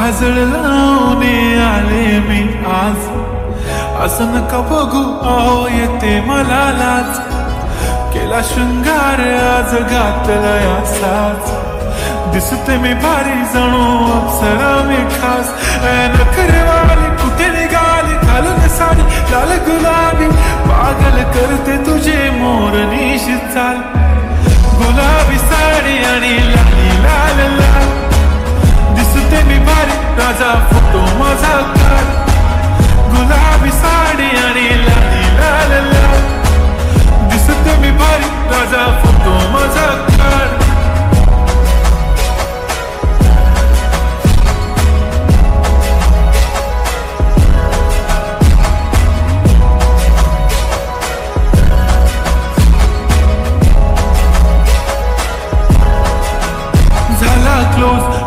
काजळ लावून आले मी आज, असं नका बघू अहो येते मला लाज. केला शृंगार आज घातलाय असाच, दिसते मी भारी जणू अप्सरा मी खास. नखरेवाली कुठे निघाली घालून साडी लाल गुलाबी, पागल करते तुझे मोरनीशी चाल. गुलाबी साडी आणि लाली लाल लाल, दिसते मी भारी राजा फोटो माझा काढ. गुलाबी साडी आणि लाली लाल लाल, दिसते मी भारी राजा फोटो माझा काढ.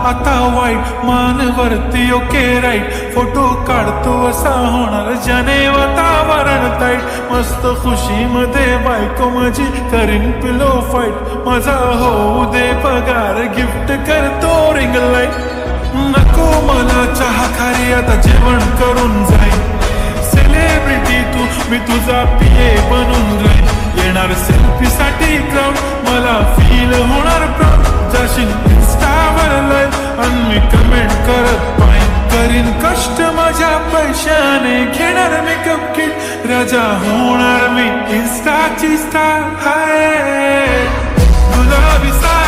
आता वाईट मानवरती ओके राईट, फोटो काढतो असा होणार ज्याने वातावरण ताईट. मस्त खुशी मध्ये बायको माझी करीन पिलो फाईट, माझा होऊ दे पगार गिफ्ट करतो रिंग लाईट. नको मला चहा खारी आता जेवण करून जाईल, सेलिब्रिटी तू मी तुझा पिये बनून राहील. येणार सेल्फी साठी क्राऊड मला फील होणार प्राऊड, जाशील इन्स्टावर लाईव्ह आणि मी कमेंट करत पाहिन. करीन कष्ट माझ्या पैशाने घेणार मेकअप किट, राजा होणार मी इन्स्टाची स्टार. हाय गुलाबी साडी